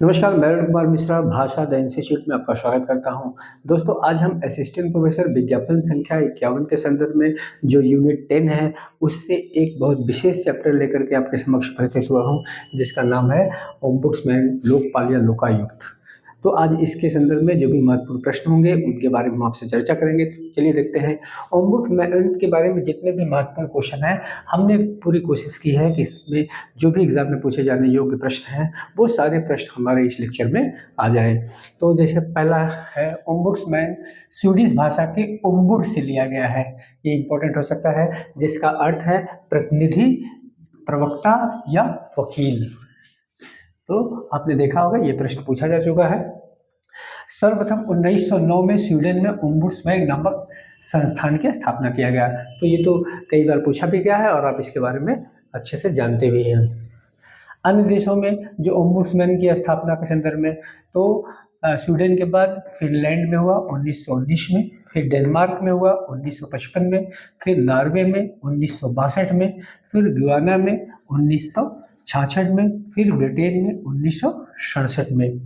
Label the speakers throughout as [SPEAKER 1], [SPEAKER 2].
[SPEAKER 1] नमस्कार, मैं अरुण कुमार मिश्रा भाषा द इंस्टीट्यूट में आपका स्वागत करता हूं। दोस्तों, आज हम असिस्टेंट प्रोफेसर विज्ञापन संख्या 51 के संदर्भ में जो यूनिट 10 है, उससे एक बहुत विशेष चैप्टर लेकर के आपके समक्ष उपस्थित हुआ हूं, जिसका नाम है ओम्बुड्समैन, लोकपाल या लोकायुक्त। तो आज इसके संदर्भ में जो भी महत्वपूर्ण प्रश्न होंगे, उनके बारे में हम आपसे चर्चा करेंगे। तो चलिए देखते हैं। ओम्बुड्समैन के बारे में जितने भी महत्वपूर्ण क्वेश्चन हैं, हमने पूरी कोशिश की है कि इसमें जो भी एग्जाम में पूछे जाने योग्य प्रश्न हैं, वो सारे प्रश्न हमारे इस लेक्चर में आ जाए। तो जैसे पहला है, ओम्बुड्समैन स्वीडिश भाषा के ओम्बुड से लिया गया है। ये इंपॉर्टेंट हो सकता है, जिसका अर्थ है प्रतिनिधि, प्रवक्ता या वकील। तो आपने देखा होगा, ये प्रश्न पूछा जा चुका है। सर्वप्रथम 1909 में स्वीडन में ओम्बुड्समैन नामक संस्थान की स्थापना किया गया। तो ये तो कई बार पूछा भी गया है और आप इसके बारे में अच्छे से जानते भी हैं। अन्य देशों में जो ओम्बुड्समैन की स्थापना के संदर्भ में, तो स्वीडन के बाद फिनलैंड में हुआ 1919 में, फिर डेनमार्क में हुआ 1955 में, फिर नॉर्वे में 1962 में, फिर गुयाना में 1966 में, फिर ब्रिटेन में 1967 में।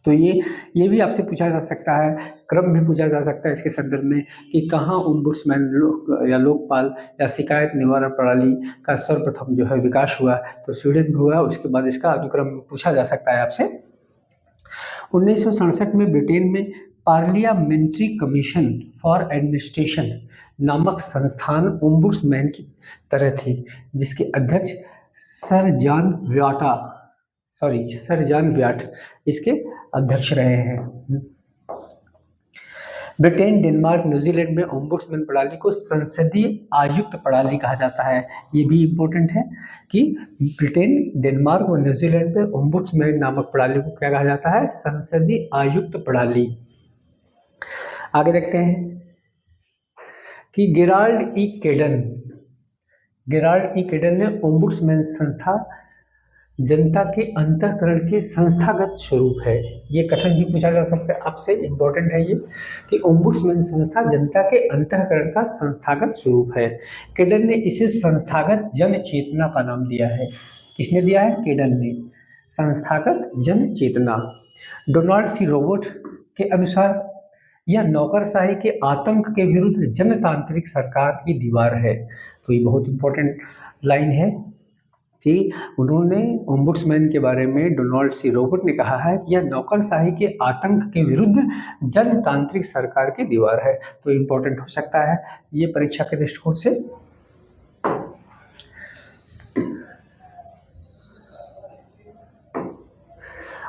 [SPEAKER 1] तो ये भी आपसे पूछा जा सकता है, क्रम भी पूछा जा सकता है इसके संदर्भ में कि कहाँ ओम्बुड्समैन या लोकपाल या शिकायत निवारण प्रणाली का सर्वप्रथम जो है विकास हुआ। तो स्वीडन में हुआ, उसके बाद इसका अनुक्रम पूछा जा सकता है आपसे। 1967 में ब्रिटेन में पार्लियामेंट्री कमीशन फॉर एडमिनिस्ट्रेशन नामक संस्थान ओम्बुड्समैन की तरह थी, जिसके अध्यक्ष सर जॉन व्याट इसके अध्यक्ष रहे हैं। ब्रिटेन, डेनमार्क, न्यूजीलैंड में ओम्बुड्समैन प्रणाली को संसदीय आयुक्त प्रणाली कहा जाता है। ये भी इम्पोर्टेंट है कि ब्रिटेन, डेनमार्क और न्यूजीलैंड में ओम्बुड्समैन नामक प्रणाली को क्या कहा जाता है? संसदीय आयुक्त प्रणाली। आगे देखते हैं कि गेराल्ड ई केडन ने ओम्बुड्समैन संस्था जनता के अंतःकरण के संस्थागत स्वरूप है। ये कथन भी पूछा जा सकता है आपसे, इम्पोर्टेंट है ये कि ओम्बुड्समैन संस्था जनता के अंतःकरण का संस्थागत स्वरूप है। केडन ने इसे संस्थागत जन चेतना का नाम दिया है। किसने दिया है? केडन ने। संस्थागत जन चेतना। डोनाल्ड सी रोबोट के अनुसार यह नौकरशाही के आतंक के विरुद्ध जनतांत्रिक सरकार की दीवार है। तो ये बहुत इंपॉर्टेंट लाइन है कि उन्होंने ओम्बुड्समैन के बारे में, डोनाल्ड सी रोबोट ने कहा है कि यह नौकरशाही के आतंक के विरुद्ध जनतांत्रिक सरकार की दीवार है। तो इम्पोर्टेंट हो सकता है ये परीक्षा के दृष्टिकोण से।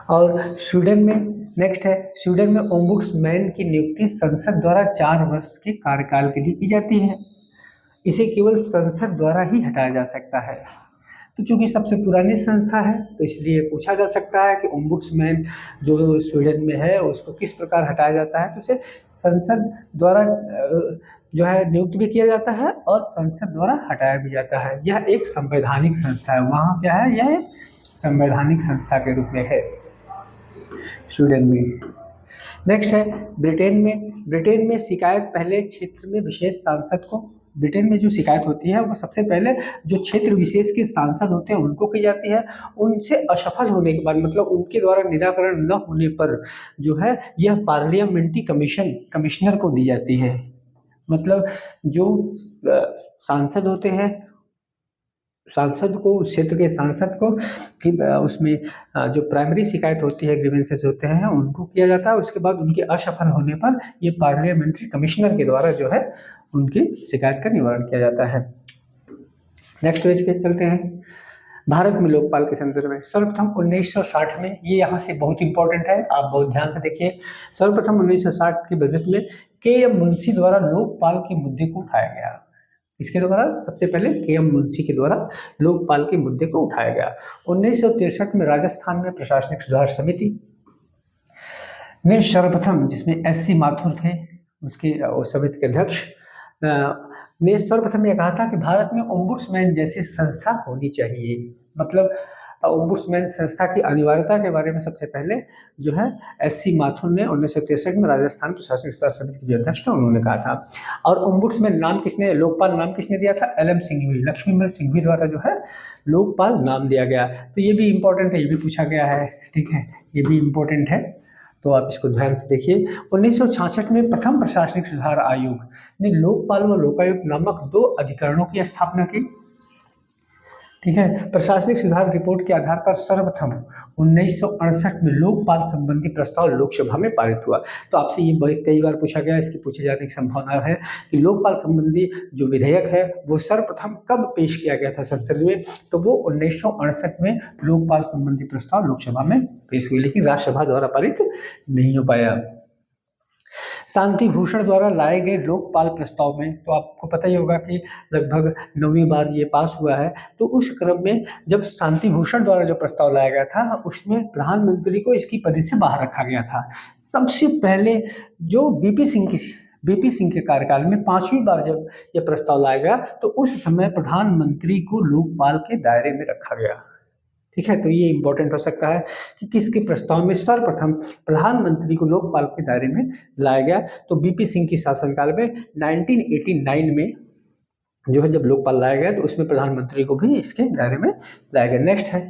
[SPEAKER 1] और स्वीडन में नेक्स्ट है, स्वीडन में ओम्बुड्समैन की नियुक्ति संसद द्वारा 4 वर्ष के कार्यकाल के लिए की जाती है। इसे केवल संसद द्वारा ही हटाया जा सकता है। तो चूंकि सबसे पुरानी संस्था है, तो इसलिए पूछा जा सकता है कि ओम्बुड्समैन जो स्वीडन में है उसको किस प्रकार हटाया जाता है। तो उसे संसद द्वारा जो है नियुक्त भी किया जाता है और संसद द्वारा हटाया भी जाता है। यह एक संवैधानिक संस्था है। वहाँ क्या है? यह एक संवैधानिक संस्था के रूप में है स्वीडन में। नेक्स्ट है ब्रिटेन में शिकायत पहले क्षेत्र में विशेष सांसद को, ब्रिटेन में जो शिकायत होती है वो सबसे पहले जो क्षेत्र विशेष के सांसद होते हैं उनको की जाती है। उनसे असफल होने के बाद, मतलब उनके द्वारा निराकरण न होने पर जो है यह पार्लियामेंट्री कमिश्नर को दी जाती है। मतलब जो सांसद होते हैं, सांसद को, क्षेत्र के सांसद को कि उसमें जो प्राइमरी शिकायत होती है, ग्रीवेंसेस होते हैं, उनको किया जाता है। उसके बाद उनके असफल होने पर ये पार्लियामेंट्री कमिश्नर के द्वारा जो है उनकी शिकायत का निवारण किया जाता है। नेक्स्ट पेज पे चलते हैं। भारत में लोकपाल के संदर्भ में सर्वप्रथम 1960 में, ये यहाँ से बहुत इंपॉर्टेंट है, आप बहुत ध्यान से देखिए। सर्वप्रथम 1960 के बजट में के.एम. मुंशी द्वारा लोकपाल के मुद्दे को उठाया गया। इसके द्वारा सबसे पहले के.एम. मुंशी के द्वारा लोकपाल के मुद्दे को उठाया गया। 1963 में राजस्थान में प्रशासनिक सुधार समिति ने सर्वप्रथम, जिसमें एस.सी. माथुर थे उसके, उस समिति के अध्यक्ष ने सर्वप्रथम यह कहा था कि भारत में ओम्बुड्समैन जैसी संस्था होनी चाहिए। मतलब ओम्बुड्समैन संस्था की अनिवार्यता के बारे में सबसे पहले जो है एस.सी. माथुर ने 1963 में राजस्थान प्रशासनिक सुधार समिति के जो अध्यक्ष थे उन्होंने कहा था। और ओम्बुड्समैन नाम किसने, लोकपाल नाम किसने दिया था? एल.एम. सिंघवी, लक्ष्मीमल सिंघवी द्वारा जो है लोकपाल नाम दिया गया। तो ये भी इम्पोर्टेंट है, ये भी पूछा गया है, ठीक है, ये भी इम्पोर्टेंट है, तो आप इसको ध्यान से देखिए। 1966 में प्रथम प्रशासनिक सुधार आयोग ने लोकपाल व लोकायुक्त नामक 2 अधिकरणों की स्थापना की, ठीक है। प्रशासनिक सुधार रिपोर्ट के आधार पर सर्वप्रथम 1968 में लोकपाल संबंधी प्रस्ताव लोकसभा में पारित हुआ। तो आपसे ये कई बार पूछा गया, इसकी पूछे जाने की संभावना है कि लोकपाल संबंधी जो विधेयक है वो सर्वप्रथम कब पेश किया गया था संसद में? तो वो 1968 में लोकपाल संबंधी प्रस्ताव लोकसभा में पेश हुई, लेकिन राज्यसभा द्वारा पारित नहीं हो पाया। शांति भूषण द्वारा लाए गए लोकपाल प्रस्ताव में, तो आपको पता ही होगा कि लगभग 9वीं बार ये पास हुआ है। तो उस क्रम में जब शांति भूषण द्वारा जो प्रस्ताव लाया गया था उसमें प्रधानमंत्री को इसकी पद से बाहर रखा गया था। सबसे पहले जो बीपी सिंह के कार्यकाल में 5वीं बार जब ये प्रस्ताव लाया गया तो उस समय प्रधानमंत्री को लोकपाल के दायरे में रखा गया, ठीक है। तो ये इंपॉर्टेंट हो सकता है कि किसके प्रस्ताव में सर्वप्रथम प्रधानमंत्री को लोकपाल के दायरे में लाया गया। तो बीपी सिंह की शासनकाल में 1989 में जो है जब लोकपाल लाया गया तो उसमें प्रधानमंत्री को भी इसके दायरे में लाया गया। नेक्स्ट है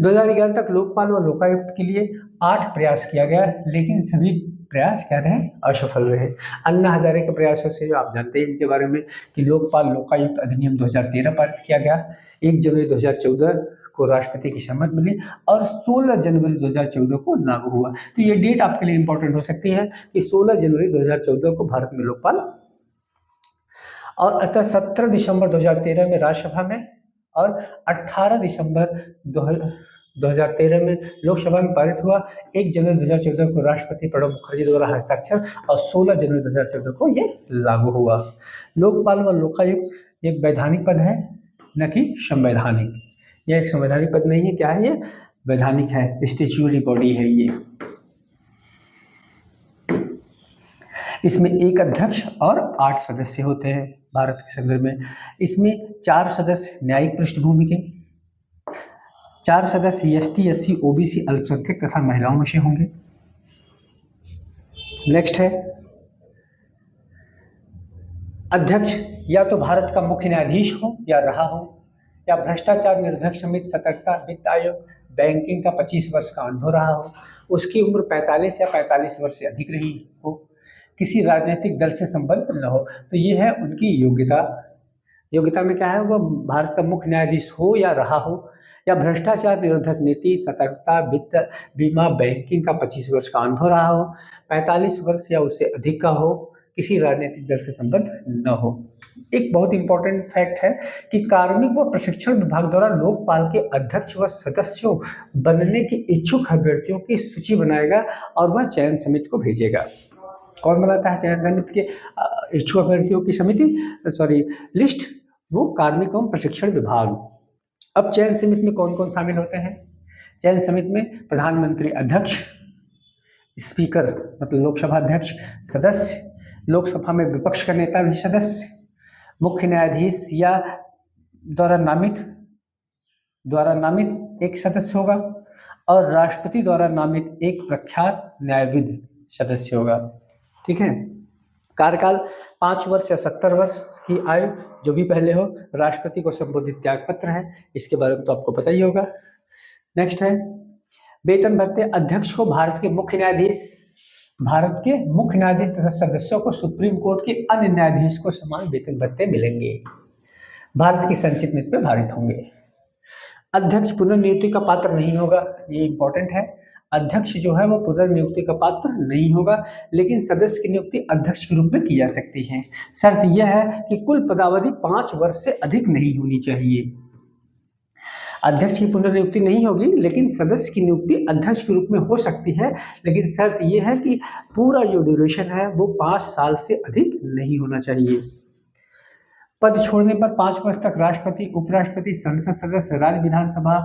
[SPEAKER 1] 2011 तक लोकपाल व लोकायुक्त के लिए 8 प्रयास किया गया, लेकिन सभी प्रयास क्या रहे? असफल रहे। अन्ना हजारे के प्रयासों से आप जानते हैं इनके बारे में कि लोकपाल लोकायुक्त अधिनियम 2013 पारित किया गया, 1 जनवरी 2014 को राष्ट्रपति की सहमति मिली और 16 जनवरी 2014 को लागू हुआ। तो ये डेट आपके लिए इंपॉर्टेंट हो सकती है कि 16 जनवरी 2014 को भारत में लोकपाल, और अतः 17 दिसंबर 2013 में राज्यसभा में और 18 दिसंबर 2013 में लोकसभा में पारित हुआ। 1 जनवरी 2014 को राष्ट्रपति प्रणब मुखर्जी द्वारा हस्ताक्षर और 16 जनवरी 2014 को ये लागू हुआ। लोकपाल व लोकायुक्त एक वैधानिक पद है, न कि संवैधानिक। यह एक संवैधानिक पद नहीं है, क्या है ये? वैधानिक है, स्टैट्यूटरी बॉडी है ये। इसमें 1 अध्यक्ष और 8 सदस्य होते हैं भारत के संदर्भ में। इसमें 4 सदस्य न्यायिक पृष्ठभूमि के, 4 सदस्य एसटी, एससी, ओबीसी, अल्पसंख्यक तथा महिलाओं में से होंगे। नेक्स्ट है अध्यक्ष या तो भारत का मुख्य न्यायाधीश हो या रहा हो, या भ्रष्टाचार निरोधक समिति, सतर्कता, वित्त आयोग, बैंकिंग का 25 वर्ष का अनुभव रहा हो, उसकी उम्र 45 या 45 वर्ष से अधिक रही हो, किसी राजनीतिक दल से संबंध न हो। तो ये है उनकी योग्यता। योग्यता में क्या है? वह भारत का मुख्य न्यायाधीश हो या रहा हो, या भ्रष्टाचार निरोधक नीति, सतर्कता, वित्त, बीमा, बैंकिंग का 25 वर्ष का अनुभव रहा हो, 45 वर्ष या उससे अधिक का हो, किसी राजनीतिक दल से संबंध न हो। एक बहुत इंपॉर्टेंट फैक्ट है कि कार्मिक व प्रशिक्षण विभाग द्वारा लोकपाल के अध्यक्ष व सदस्यों बनने के इच्छुक अभ्यर्थियों की सूची बनाएगा और वह चयन समिति को भेजेगा। कौन बनाता है चयन समिति के इच्छुक अभ्यर्थियों की लिस्ट? वो कार्मिक एवं प्रशिक्षण विभाग। अब चयन समिति में कौन कौन शामिल होते हैं? चयन समिति में प्रधानमंत्री अध्यक्ष, स्पीकर मतलब लोकसभा अध्यक्ष, सदस्य, लोकसभा में विपक्ष का नेता भी सदस्य, मुख्य न्यायाधीश या द्वारा नामित एक सदस्य होगा, और राष्ट्रपति द्वारा नामित एक प्रख्यात न्यायविद सदस्य होगा, ठीक है। कार्यकाल 5 वर्ष या 70 वर्ष की आयु जो भी पहले हो। राष्ट्रपति को संबोधित त्यागपत्र है, इसके बारे में तो आपको पता ही होगा। नेक्स्ट है वेतन भत्ते। अध्यक्ष को भारत के मुख्य न्यायाधीश तथा सदस्यों को सुप्रीम कोर्ट के अन्य न्यायाधीश को समान वेतन भत्ते मिलेंगे, भारत की संचित नीति पर भारित होंगे। अध्यक्ष पुनर्नियुक्ति का पात्र नहीं होगा, ये इंपॉर्टेंट है। अध्यक्ष जो है वो पुनर्नियुक्ति का पात्र नहीं होगा, लेकिन सदस्य की नियुक्ति अध्यक्ष के रूप में की जा सकती है। शर्त यह है कि कुल पदावधि 5 वर्ष से अधिक नहीं होनी चाहिए। अध्यक्ष की पुनर्नियुक्ति नहीं होगी, लेकिन सदस्य की नियुक्ति अध्यक्ष के रूप में हो सकती है, लेकिन शर्त यह है कि पूरा जो ड्यूरेशन है वो 5 साल से अधिक नहीं होना चाहिए। पद छोड़ने पर 5 वर्ष तक राष्ट्रपति, उपराष्ट्रपति, संसद सदस्य, राज्य विधानसभा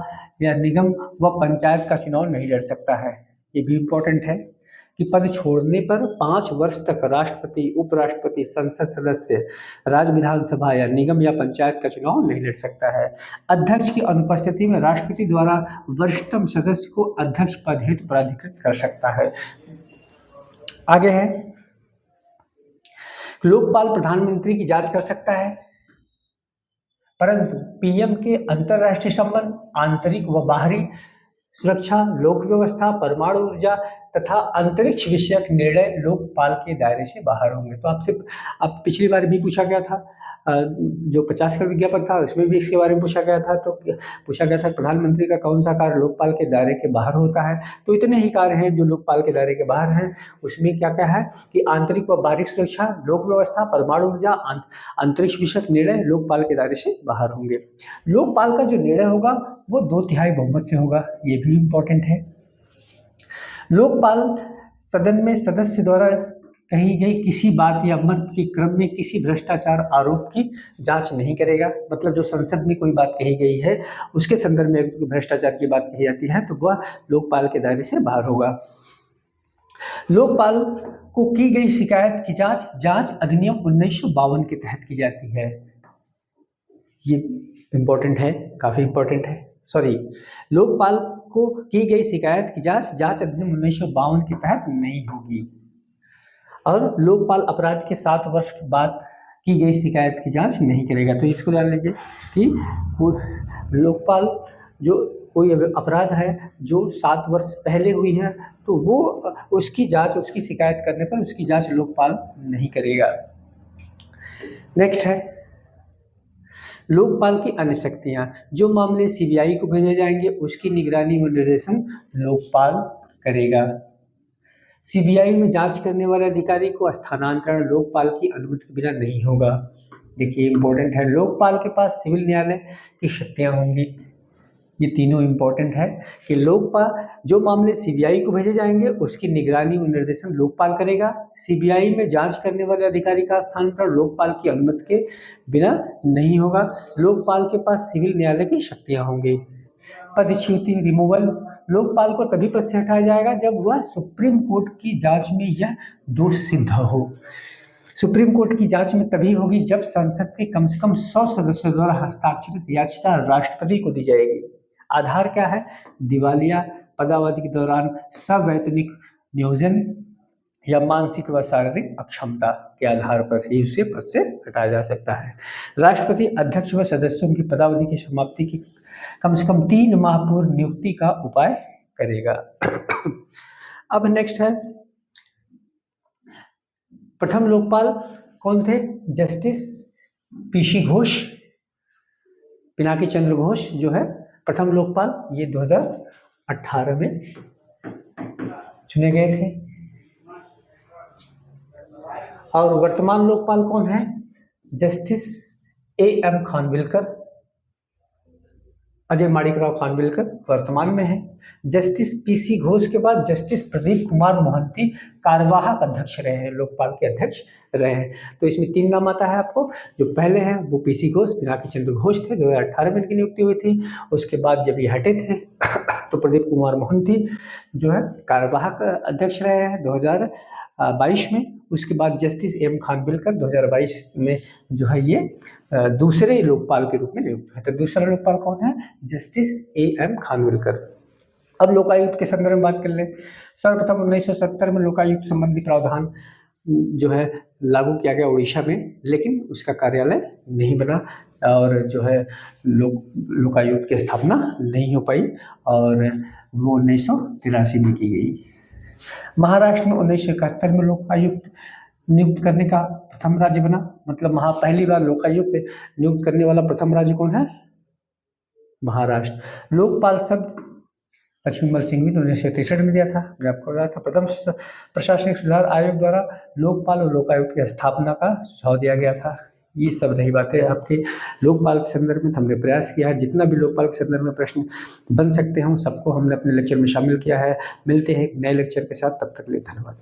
[SPEAKER 1] या निगम व पंचायत का चुनाव नहीं लड़ सकता है। ये भी इम्पोर्टेंट है कि पद छोड़ने पर 5 वर्ष तक राष्ट्रपति, उपराष्ट्रपति, संसद सदस्य, राज्य विधानसभा या निगम या पंचायत का चुनाव नहीं लड़ सकता है। अध्यक्ष की अनुपस्थिति में राष्ट्रपति द्वारा वरिष्ठतम सदस्य को अध्यक्ष पद हेतु प्राधिकृत कर सकता है। आगे है, लोकपाल प्रधानमंत्री की जांच कर सकता है, परंतु पीएम के अंतरराष्ट्रीय संबंध, आंतरिक व बाहरी सुरक्षा, लोक व्यवस्था, परमाणु ऊर्जा तथा अंतरिक्ष विषयक निर्णय लोकपाल के दायरे से बाहर होंगे। तो आपसे अब पिछली बार भी पूछा गया था, जो 50 का विज्ञापन था उसमें भी इसके बारे में पूछा गया था। तो पूछा गया था प्रधानमंत्री का कौन सा कार्य लोकपाल के दायरे के बाहर होता है। तो इतने ही कार्य हैं जो लोकपाल के दायरे के बाहर हैं। उसमें क्या क्या है कि आंतरिक व बाहरी सुरक्षा, लोक व्यवस्था, परमाणु ऊर्जा, अंतरिक्ष विषयक निर्णय लोकपाल के दायरे से बाहर होंगे। लोकपाल का जो निर्णय होगा वो 2/3 बहुमत से होगा, ये भी इम्पोर्टेंट है। लोकपाल सदन में सदस्य द्वारा कही गई किसी बात या मत के क्रम में किसी भ्रष्टाचार आरोप की जांच नहीं करेगा। मतलब जो संसद में कोई बात कही गई है उसके संदर्भ में भ्रष्टाचार की बात कही जाती है तो वह लोकपाल के दायरे से बाहर होगा। लोकपाल को की गई शिकायत की जांच अधिनियम 1952 के तहत की जाती है। ये इम्पोर्टेंट है, काफी इम्पोर्टेंट है। लोकपाल को की गई शिकायत की जांच अधिनियम 1952 के तहत नहीं होगी। और लोकपाल अपराध के 7 वर्ष के बाद की गई शिकायत की जांच नहीं करेगा। तो इसको जान लीजिए कि लोकपाल जो कोई अपराध है जो 7 वर्ष पहले हुई है तो वो उसकी जांच, उसकी शिकायत करने पर उसकी जांच लोकपाल नहीं करेगा। नेक्स्ट है लोकपाल की अन्य शक्तियां। जो मामले सीबीआई को भेजे जाएंगे उसकी निगरानी व निर्देशन लोकपाल करेगा। सीबीआई में जांच करने वाले अधिकारी को स्थानांतरण लोकपाल की अनुमति के बिना नहीं होगा। देखिए इम्पोर्टेंट है, लोकपाल के पास सिविल न्यायालय की शक्तियां होंगी। ये तीनों इम्पोर्टेंट है कि लोकपाल जो मामले सीबीआई को भेजे जाएंगे उसकी निगरानी व निर्देशन लोकपाल करेगा। सीबीआई में जांच करने वाले अधिकारी का स्थानांतरण लोकपाल की अनुमति के बिना नहीं होगा। लोकपाल के पास सिविल न्यायालय की शक्तियां होंगी। पदच्युति रिमूवल, लोकपाल को तभी पद से हटाया जाएगा जब वह सुप्रीम कोर्ट की जांच में यह दोष सिद्ध हो। सुप्रीम कोर्ट की जांच में तभी होगी जब संसद के कम से कम 100 सदस्यों द्वारा हस्ताक्षरित याचिका राष्ट्रपति को दी जाएगी। आधार क्या है? दिवालिया, पदावधि के दौरान सवैतनिक नियोजन या मानसिक व शारीरिक अक्षमता के आधार पर ही उसे पद से हटाया जा सकता है। राष्ट्रपति अध्यक्ष व सदस्यों की पदावधि की समाप्ति की कम से कम 3 माह पूर्व नियुक्ति का उपाय करेगा। अब नेक्स्ट है, प्रथम लोकपाल कौन थे? जस्टिस पीसी घोष, पिनाकी चंद्र घोष जो है प्रथम लोकपाल, ये 2018 में चुने गए थे। और वर्तमान लोकपाल कौन है? जस्टिस AM खानविलकर, अजय माणिकराव खानविलकर वर्तमान में है। जस्टिस पीसी घोष के बाद जस्टिस प्रदीप कुमार मोहंती कार्यवाहक अध्यक्ष रहे हैं, लोकपाल के अध्यक्ष रहे हैं। तो इसमें 3 नाम आता है आपको। जो पहले हैं वो पीसी घोष, पिनाकी चंद्र घोष थे, 2018 में इनकी नियुक्ति हुई थी। उसके बाद जब ये हटे थे तो प्रदीप कुमार मोहंती जो है कार्यवाहक अध्यक्ष रहे हैं 2022 में। उसके बाद जस्टिस AM खानविलकर 2022 में जो है ये दूसरे लोकपाल के रूप में नियुक्त है। तो दूसरा लोकपाल कौन है? Justice AM Khanwilkar. अब लोकायुक्त के संदर्भ में बात कर लें। सर्वप्रथम 1970 में लोकायुक्त संबंधी प्रावधान जो है लागू किया गया उड़ीसा में, लेकिन उसका कार्यालय नहीं बना और जो है लोकायुक्त की स्थापना नहीं हो पाई और वो 1983 में की गई। महाराष्ट्र में 1971 में लोकायुक्त नियुक्त करने का प्रथम राज्य बना। मतलब पहली बार लोकायुक्त नियुक्त करने वाला प्रथम राज्य कौन है? महाराष्ट्र। लोकपाल शब्द लक्ष्मीमल सिंह ने 1963 में दिया था, मैं आपको बताया था। प्रथम प्रशासनिक सुधार आयोग द्वारा लोकपाल और लोकायुक्त की स्थापना का सुझाव दिया गया था। ये सब रही बातें आपके लोकपाल के संदर्भ में। हमने प्रयास किया है जितना भी लोकपाल के संदर्भ में प्रश्न बन सकते हैं सबको हमने अपने लेक्चर में शामिल किया है। मिलते हैं एक नए लेक्चर के साथ, तब तक के लिए धन्यवाद।